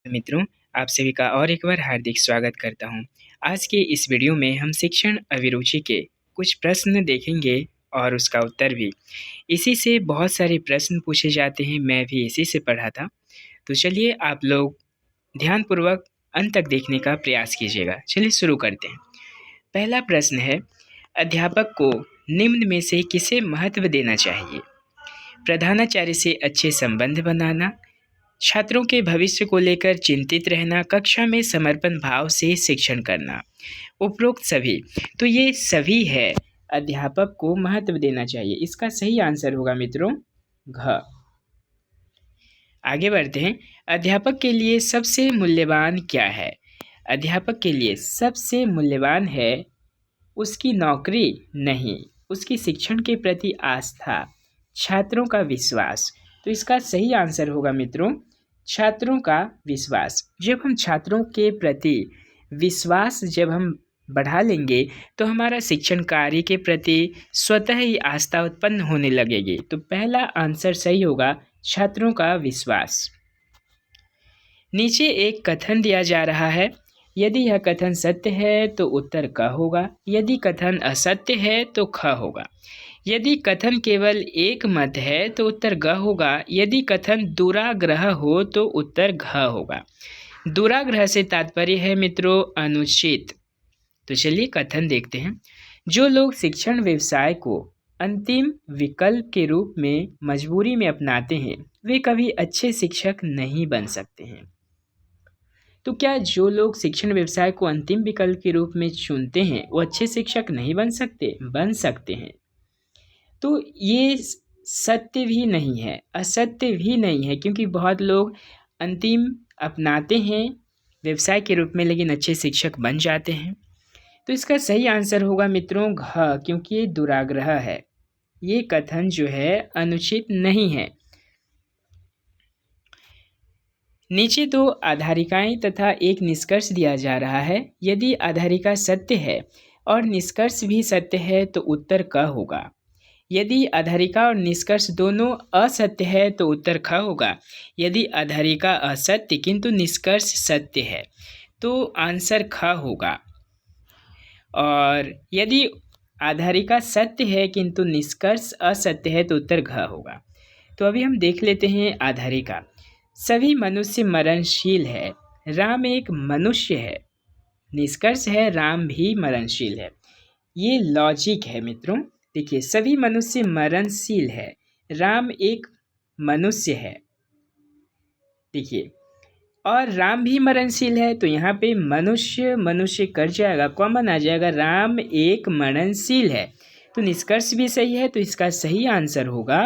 मित्रों, आप सभी का और एक बार हार्दिक स्वागत करता हूं। आज के इस वीडियो में हम शिक्षण अभिरुचि के कुछ प्रश्न देखेंगे और उसका उत्तर भी। इसी से बहुत सारे प्रश्न पूछे जाते हैं, मैं भी इसी से पढ़ा था। तो चलिए आप लोग ध्यानपूर्वक अंत तक देखने का प्रयास कीजिएगा। चलिए शुरू करते हैं। पहला प्रश्न है, अध्यापक को निम्न में से किसे महत्व देना चाहिए? प्रधानाचार्य से अच्छे संबंध बनाना, छात्रों के भविष्य को लेकर चिंतित रहना, कक्षा में समर्पण भाव से शिक्षण करना। उपरोक्त सभी, तो ये सभी है अध्यापक को महत्व देना चाहिए। इसका सही आंसर होगा मित्रों घ। आगे बढ़ते हैं। अध्यापक के लिए सबसे मूल्यवान क्या है? अध्यापक के लिए सबसे मूल्यवान है उसकी नौकरी नहीं, उसकी शिक्षण के प्रति आस्था, छात्रों का विश्वास। तो इसका सही आंसर होगा मित्रों छात्रों का विश्वास। जब हम छात्रों के प्रति विश्वास जब हम बढ़ा लेंगे तो हमारा शिक्षण कार्य के प्रति स्वतः ही आस्था उत्पन्न होने लगेगी। तो पहला आंसर सही होगा छात्रों का विश्वास। नीचे एक कथन दिया जा रहा है, यदि यह कथन सत्य है तो उत्तर क होगा, यदि कथन असत्य है तो ख होगा। यदि कथन केवल एक मत है तो उत्तर ग होगा, यदि कथन दुराग्रह हो तो उत्तर घ होगा। दुराग्रह से तात्पर्य है मित्रों अनुचित। तो चलिए कथन देखते हैं। जो लोग शिक्षण व्यवसाय को अंतिम विकल्प के रूप में मजबूरी में अपनाते हैं वे कभी अच्छे शिक्षक नहीं बन सकते हैं। तो क्या जो लोग शिक्षण व्यवसाय को अंतिम विकल्प के रूप में चुनते हैं वो अच्छे शिक्षक नहीं बन सकते? बन सकते हैं। तो ये सत्य भी नहीं है, असत्य भी नहीं है, क्योंकि बहुत लोग अंतिम अपनाते हैं व्यवसाय के रूप में लेकिन अच्छे शिक्षक बन जाते हैं। तो इसका सही आंसर होगा मित्रों घ, क्योंकि ये दुराग्रह है, ये कथन जो है अनुचित नहीं है। नीचे दो आधारिकाएं तथा एक निष्कर्ष दिया जा रहा है। यदि आधारिका सत्य है और निष्कर्ष भी सत्य है तो उत्तर क होगा। यदि आधारिका और निष्कर्ष दोनों असत्य है तो उत्तर ख होगा। यदि आधारिका असत्य किंतु निष्कर्ष सत्य है तो आंसर ख होगा। और यदि आधारिका सत्य है किंतु निष्कर्ष असत्य है तो उत्तर घ होगा। तो अभी हम देख लेते हैं आधारिका। सभी मनुष्य मरणशील है, राम एक मनुष्य है। निष्कर्ष है राम भी मरणशील है। ये लॉजिक है मित्रों। देखिए सभी मनुष्य मरणशील है, राम एक मनुष्य है। देखिए और राम भी मरणशील है, तो यहाँ पे मनुष्य मनुष्य कट जाएगा, कॉमन आ जाएगा, राम एक मरणशील है। तो निष्कर्ष भी सही है, तो इसका सही आंसर होगा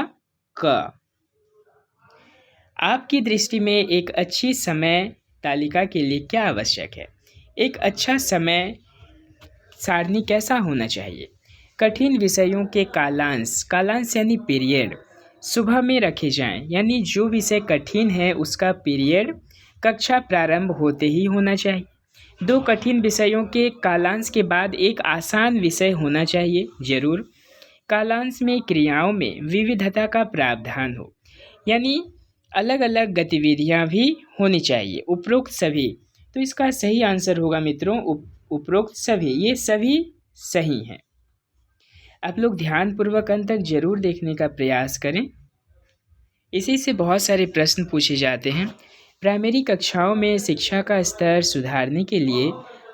क। आपकी दृष्टि में एक अच्छी समय तालिका के लिए क्या आवश्यक है? एक अच्छा समय सारणी कैसा होना चाहिए? कठिन विषयों के कालांश यानी पीरियड सुबह में रखे जाएं, यानी जो विषय कठिन है उसका पीरियड कक्षा प्रारंभ होते ही होना चाहिए। दो कठिन विषयों के कालांश के बाद एक आसान विषय होना चाहिए जरूर। कालांश में क्रियाओं में विविधता का प्रावधान हो, यानी अलग अलग गतिविधियां भी होनी चाहिए। उपरोक्त सभी, तो इसका सही आंसर होगा मित्रों उपरोक्त सभी, ये सभी सही हैं। आप लोग ध्यानपूर्वक अंत तक जरूर देखने का प्रयास करें। इसी से बहुत सारे प्रश्न पूछे जाते हैं। प्राइमरी कक्षाओं में शिक्षा का स्तर सुधारने के लिए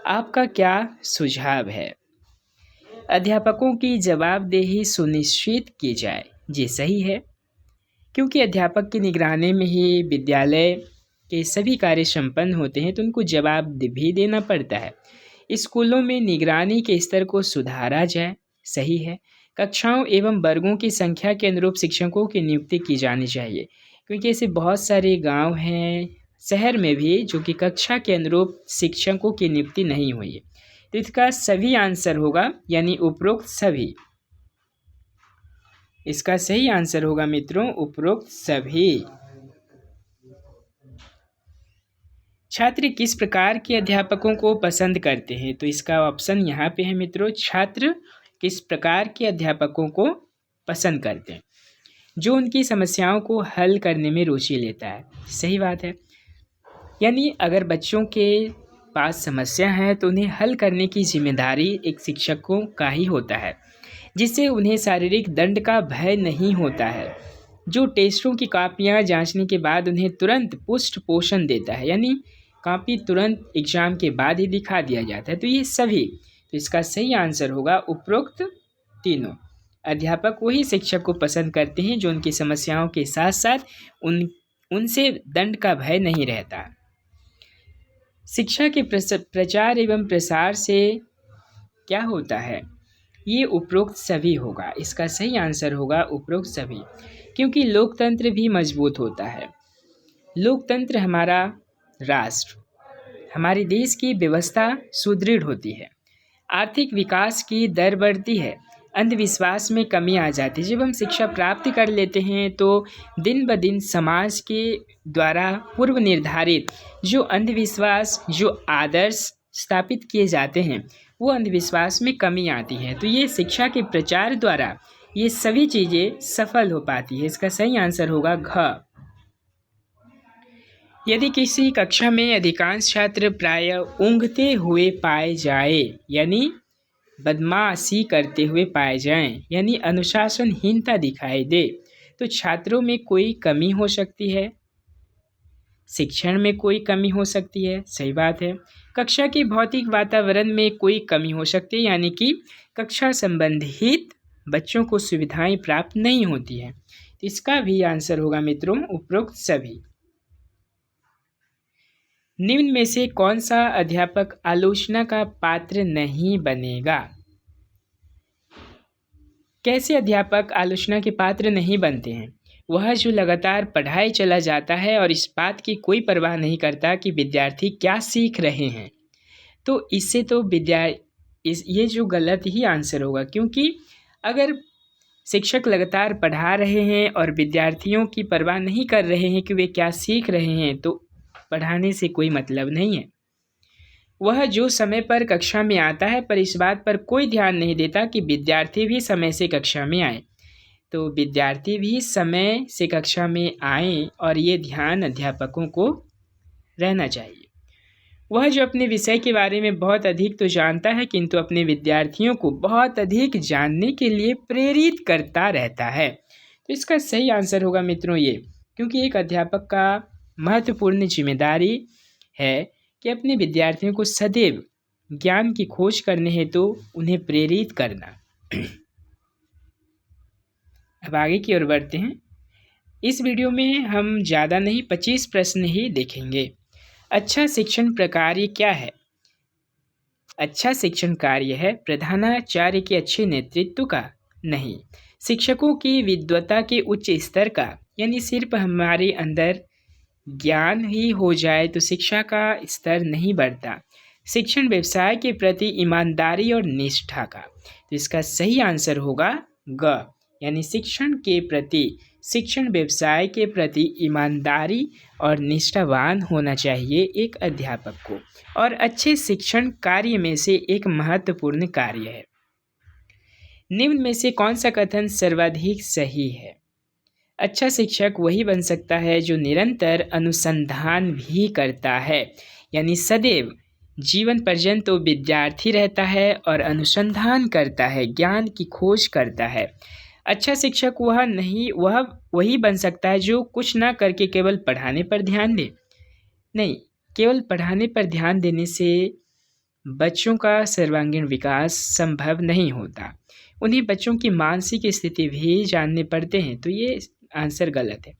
आपका क्या सुझाव है? अध्यापकों की जवाबदेही सुनिश्चित की जाए। जी सही है, क्योंकि अध्यापक की निगरानी में ही विद्यालय के सभी कार्य संपन्न होते हैं, तो उनको जवाब भी देना पड़ता है। स्कूलों में निगरानी के स्तर को सुधारा जाए। सही है। कक्षाओं एवं वर्गों की संख्या के अनुरूप शिक्षकों की नियुक्ति की जानी चाहिए, क्योंकि ऐसे बहुत सारे गांव हैं शहर में भी जो कि कक्षा के अनुरूप शिक्षकों की नियुक्ति नहीं हुई है। तो इसका सभी आंसर होगा, यानी उपरोक्त सभी। इसका सही आंसर होगा मित्रों उपरोक्त सभी। छात्र किस प्रकार के अध्यापकों को पसंद करते हैं? तो इसका ऑप्शन यहाँ पे है मित्रों, छात्र किस प्रकार के अध्यापकों को पसंद करते हैं? जो उनकी समस्याओं को हल करने में रुचि लेता है। सही बात है। यानी अगर बच्चों के पास समस्या है तो उन्हें हल करने की जिम्मेदारी एक शिक्षकों का ही होता है, जिससे उन्हें शारीरिक दंड का भय नहीं होता है, जो टेस्टों की कापियां जांचने के बाद उन्हें तुरंत पुष्ट पोषण देता है। यानी कापी तुरंत एग्जाम के बाद ही दिखा दिया जाता है। तो ये सभी, तो इसका सही आंसर होगा उपरोक्त तीनों। अध्यापक वही शिक्षक को पसंद करते हैं जो उनकी समस्याओं के साथ साथ उनसे दंड का भय नहीं रहता। शिक्षा के प्रचार एवं प्रसार से क्या होता है? ये उपरोक्त सभी होगा। इसका सही आंसर होगा उपरोक्त सभी, क्योंकि लोकतंत्र भी मजबूत होता है। लोकतंत्र हमारा राष्ट्र, हमारे देश की व्यवस्था सुदृढ़ होती है, आर्थिक विकास की दर बढ़ती है, अंधविश्वास में कमी आ जाती है। जब हम शिक्षा प्राप्त कर लेते हैं तो दिन ब दिन समाज के द्वारा पूर्व निर्धारित जो अंधविश्वास, जो आदर्श स्थापित किए जाते हैं, वो अंधविश्वास में कमी आती है। तो ये शिक्षा के प्रचार द्वारा ये सभी चीज़ें सफल हो पाती है। इसका सही आंसर होगा घ। यदि किसी कक्षा में अधिकांश छात्र प्राय ऊँघते हुए पाए जाए, यानी बदमाशी करते हुए पाए जाएं, यानी अनुशासनहीनता दिखाई दे, तो छात्रों में कोई कमी हो सकती है, शिक्षण में कोई कमी हो सकती है। सही बात है। कक्षा के भौतिक वातावरण में कोई कमी हो सकती है, यानी कि कक्षा संबंधित बच्चों को सुविधाएं प्राप्त नहीं होती है। तो इसका भी आंसर होगा मित्रों उपरोक्त सभी। निम्न में से कौन सा अध्यापक आलोचना का पात्र नहीं बनेगा? कैसे अध्यापक आलोचना के पात्र नहीं बनते हैं? वह जो लगातार पढ़ाई चला जाता है और इस बात की कोई परवाह नहीं करता कि विद्यार्थी क्या सीख रहे हैं। तो इससे तो ये जो गलत ही आंसर होगा, क्योंकि अगर शिक्षक लगातार पढ़ा रहे हैं और विद्यार्थियों की परवाह नहीं कर रहे हैं कि वे क्या सीख रहे हैं, तो पढ़ाने से कोई मतलब नहीं है। वह जो समय पर कक्षा में आता है पर इस बात पर कोई ध्यान नहीं देता कि विद्यार्थी भी समय से कक्षा में आए। तो विद्यार्थी भी समय से कक्षा में आएँ और ये ध्यान अध्यापकों को रहना चाहिए। वह जो अपने विषय के बारे में बहुत अधिक तो जानता है, किंतु अपने विद्यार्थियों को बहुत अधिक जानने के लिए प्रेरित करता रहता है। तो इसका सही आंसर होगा मित्रों ये, क्योंकि एक अध्यापक का महत्वपूर्ण जिम्मेदारी है कि अपने विद्यार्थियों को सदैव ज्ञान की खोज करने हेतु उन्हें प्रेरित करना। अब आगे की ओर बढ़ते हैं। इस वीडियो में हम ज़्यादा नहीं 25 प्रश्न ही देखेंगे। अच्छा शिक्षण प्रकार क्या है? अच्छा शिक्षण कार्य है प्रधानाचार्य के अच्छे नेतृत्व का नहीं, शिक्षकों की विद्वता के उच्च स्तर का। यानी सिर्फ हमारे अंदर ज्ञान ही हो जाए तो शिक्षा का स्तर नहीं बढ़ता। शिक्षण व्यवसाय के प्रति ईमानदारी और निष्ठा का। तो इसका सही आंसर होगा ग, यानी शिक्षण व्यवसाय के प्रति ईमानदारी और निष्ठावान होना चाहिए एक अध्यापक को, और अच्छे शिक्षण कार्य में से एक महत्वपूर्ण कार्य है। निम्न में से कौन सा कथन सर्वाधिक सही है? अच्छा शिक्षक वही बन सकता है जो निरंतर अनुसंधान भी करता है, यानी सदैव जीवन पर्यंत तो विद्यार्थी रहता है और अनुसंधान करता है, ज्ञान की खोज करता है। अच्छा शिक्षक वह वही बन सकता है जो कुछ ना करके केवल पढ़ाने पर ध्यान दे। नहीं, केवल पढ़ाने पर ध्यान देने से बच्चों का सर्वांगीण विकास संभव नहीं होता। उन्हें बच्चों की मानसिक स्थिति भी जानने पड़ते हैं। तो ये आंसर गलत है।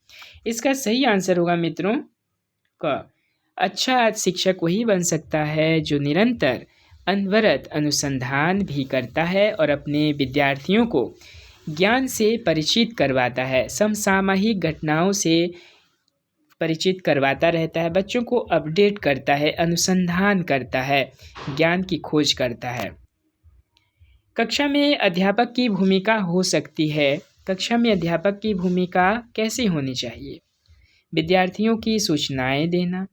इसका सही आंसर होगा मित्रों का अच्छा शिक्षक वही बन सकता है जो निरंतर अनवरत अनुसंधान भी करता है और अपने विद्यार्थियों को ज्ञान से परिचित करवाता है, समसामयिक घटनाओं से परिचित करवाता रहता है, बच्चों को अपडेट करता है, अनुसंधान करता है, ज्ञान की खोज करता है। कक्षा में अध्यापक की भूमिका हो सकती है। कक्षा में अध्यापक की भूमिका कैसे होनी चाहिए? विद्यार्थियों की सूचनाएं देना,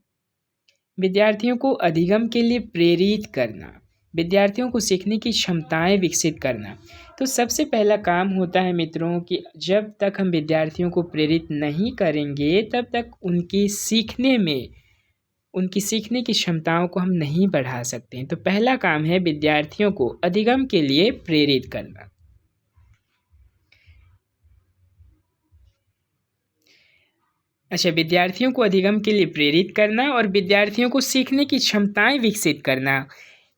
विद्यार्थियों को अधिगम के लिए प्रेरित करना, विद्यार्थियों को सीखने की क्षमताएं विकसित करना। तो सबसे पहला काम होता है मित्रों कि जब तक हम विद्यार्थियों को प्रेरित नहीं करेंगे तब तक उनकी सीखने में उनकी सीखने की क्षमताओं को हम नहीं बढ़ा सकते हैं। तो पहला काम है विद्यार्थियों को अधिगम के लिए प्रेरित करना। अच्छा, विद्यार्थियों को अधिगम के लिए प्रेरित करना और विद्यार्थियों को सीखने की क्षमताएं विकसित करना।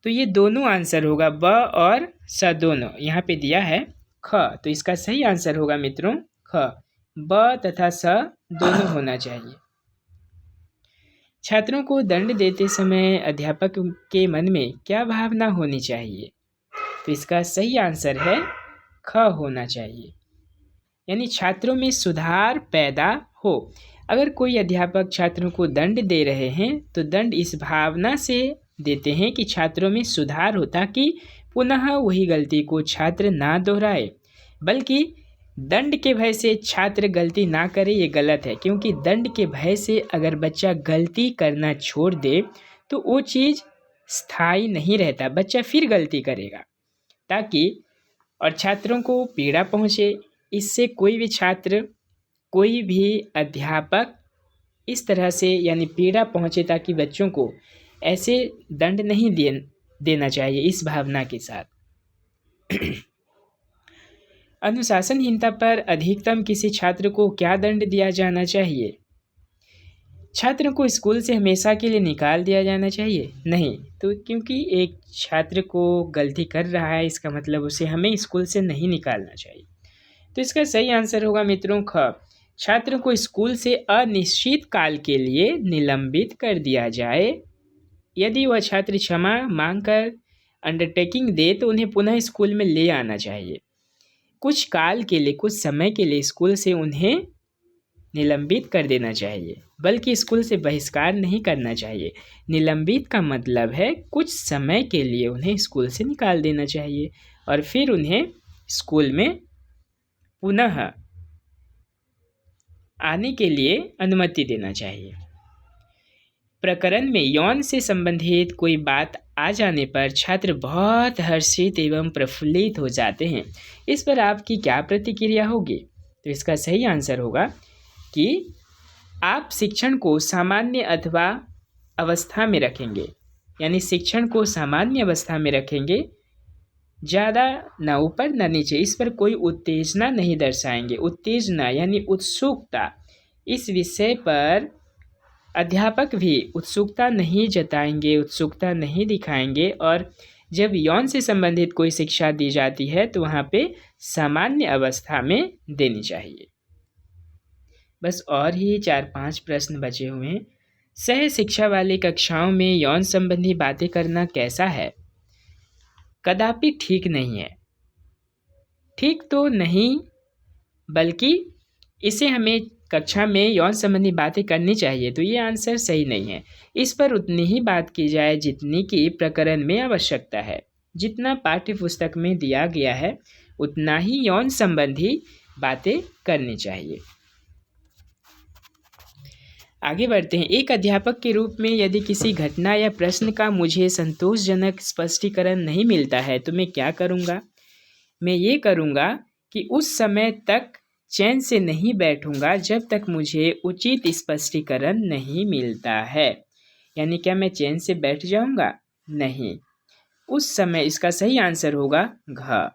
तो ये दोनों आंसर होगा, ब और स दोनों यहाँ पे दिया है ख। तो इसका सही आंसर होगा मित्रों ख। ब तथा स दोनों होना चाहिए। छात्रों को दंड देते समय अध्यापक के मन में क्या भावना होनी चाहिए? तो इसका सही आंसर है ख होना चाहिए, यानी छात्रों में सुधार पैदा हो। अगर कोई अध्यापक छात्रों को दंड दे रहे हैं तो दंड इस भावना से देते हैं कि छात्रों में सुधार हो, ताकि पुनः वही गलती को छात्र ना दोहराए। बल्कि दंड के भय से छात्र गलती ना करे, ये गलत है। क्योंकि दंड के भय से अगर बच्चा गलती करना छोड़ दे तो वो चीज़ स्थायी नहीं रहता, बच्चा फिर गलती करेगा, ताकि और छात्रों को पीड़ा पहुँचे। इससे कोई भी छात्र, कोई भी अध्यापक इस तरह से यानी पीड़ा पहुँचे, ताकि बच्चों को ऐसे दंड नहीं देना चाहिए इस भावना के साथ। अनुशासनहीनता पर अधिकतम किसी छात्र को क्या दंड दिया जाना चाहिए? छात्र को स्कूल से हमेशा के लिए निकाल दिया जाना चाहिए? नहीं। तो क्योंकि एक छात्र को गलती कर रहा है, इसका मतलब उसे हमें स्कूल से नहीं निकालना चाहिए। तो इसका सही आंसर होगा मित्रों ख। छात्र को स्कूल से अनिश्चित काल के लिए निलंबित कर दिया जाए। यदि वह छात्र क्षमा मांगकर अंडरटेकिंग दे तो उन्हें पुनः स्कूल में ले आना चाहिए। कुछ काल के लिए, कुछ समय के लिए स्कूल से उन्हें निलंबित कर देना चाहिए, बल्कि स्कूल से बहिष्कार नहीं करना चाहिए। निलंबित का मतलब है कुछ समय के लिए उन्हें स्कूल से निकाल देना चाहिए और फिर उन्हें स्कूल में पुनः आने के लिए अनुमति देना चाहिए। प्रकरण में यौन से संबंधित कोई बात आ जाने पर छात्र बहुत हर्षित एवं प्रफुल्लित हो जाते हैं। इस पर आपकी क्या प्रतिक्रिया होगी? तो इसका सही आंसर होगा कि आप शिक्षण को सामान्य अथवा अवस्था में रखेंगे, यानी शिक्षण को सामान्य अवस्था में रखेंगे, ज़्यादा ना ऊपर ना नीचे। इस पर कोई उत्तेजना नहीं दर्शाएंगे। उत्तेजना यानी उत्सुकता, इस विषय पर अध्यापक भी उत्सुकता नहीं जताएंगे, उत्सुकता नहीं दिखाएंगे। और जब यौन से संबंधित कोई शिक्षा दी जाती है तो वहाँ पे सामान्य अवस्था में देनी चाहिए। बस और ही 4-5 प्रश्न बचे हुए हैं। सह शिक्षा वाली कक्षाओं में यौन संबंधी बातें करना कैसा है? कदापि ठीक नहीं है। ठीक तो नहीं, बल्कि इसे हमें कक्षा में यौन संबंधी बातें करनी चाहिए। तो ये आंसर सही नहीं है। इस पर उतनी ही बात की जाए जितनी कि प्रकरण में आवश्यकता है। जितना पाठ्य पुस्तक में दिया गया है उतना ही यौन संबंधी बातें करनी चाहिए। आगे बढ़ते हैं। एक अध्यापक के रूप में यदि किसी घटना या प्रश्न का मुझे संतोषजनक स्पष्टीकरण नहीं मिलता है तो मैं क्या करूँगा? मैं ये करूँगा कि उस समय तक चैन से नहीं बैठूंगा जब तक मुझे उचित स्पष्टीकरण नहीं मिलता है। यानी क्या मैं चैन से बैठ जाऊंगा? नहीं। उस समय इसका सही आंसर होगा घ।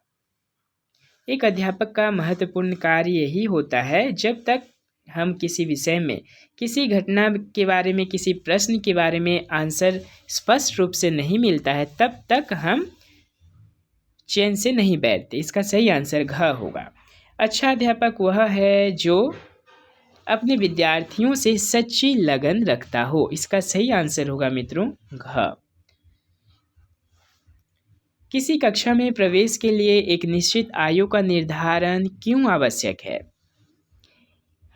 एक अध्यापक का महत्वपूर्ण कार्य यही होता है, जब तक हम किसी विषय में, किसी घटना के बारे में, किसी प्रश्न के बारे में आंसर स्पष्ट रूप से नहीं मिलता है तब तक हम चैन से नहीं बैठते। इसका सही आंसर घ होगा। अच्छा अध्यापक वह है जो अपने विद्यार्थियों से सच्ची लगन रखता हो। इसका सही आंसर होगा मित्रों घ। किसी कक्षा में प्रवेश के लिए एक निश्चित आयु का निर्धारण क्यों आवश्यक है?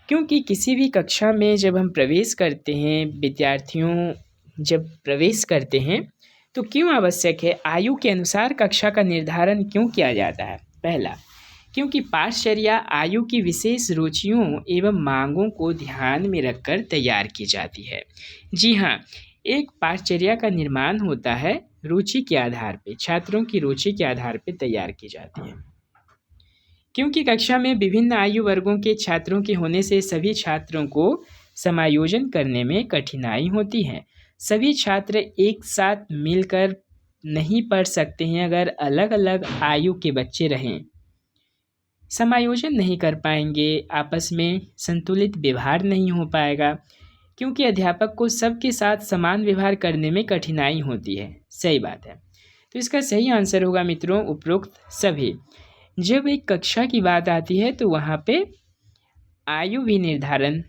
क्योंकि किसी भी कक्षा में जब हम प्रवेश करते हैं, विद्यार्थियों जब प्रवेश करते हैं तो क्यों आवश्यक है? आयु के अनुसार कक्षा का निर्धारण क्यों किया जाता है? पहला, क्योंकि पाठचर्या आयु की विशेष रुचियों एवं मांगों को ध्यान में रखकर तैयार की जाती है। जी हाँ, एक पाठचर्या का निर्माण होता है रुचि के आधार पे, छात्रों की रुचि के आधार पे तैयार की जाती है। क्योंकि कक्षा में विभिन्न आयु वर्गों के छात्रों के होने से सभी छात्रों को समायोजन करने में कठिनाई होती है। सभी छात्र एक साथ मिलकर नहीं पढ़ सकते हैं अगर अलग अलग आयु के बच्चे रहें। समायोजन नहीं कर पाएंगे, आपस में संतुलित व्यवहार नहीं हो पाएगा, क्योंकि अध्यापक को सबके साथ समान व्यवहार करने में कठिनाई होती है। सही बात है। तो इसका सही आंसर होगा मित्रों उपरोक्त सभी। जब एक कक्षा की बात आती है तो वहाँ पे आयु भी निर्धारण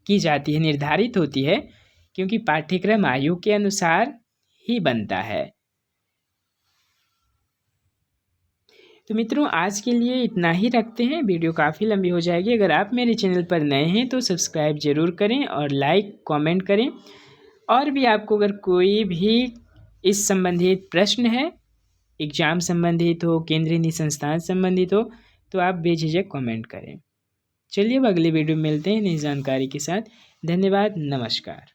की जाती है, निर्धारित होती है, क्योंकि पाठ्यक्रम आयु के अनुसार ही बनता है। तो मित्रों आज के लिए इतना ही रखते हैं, वीडियो काफ़ी लंबी हो जाएगी। अगर आप मेरे चैनल पर नए हैं तो सब्सक्राइब ज़रूर करें और लाइक कमेंट करें। और भी आपको अगर कोई भी इस संबंधित प्रश्न है, एग्ज़ाम संबंधित हो, केंद्रीय निधि संस्थान संबंधित हो, तो आप बेझिझक कमेंट करें। चलिए अब अगली वीडियो में मिलते हैं नई जानकारी के साथ। धन्यवाद, नमस्कार।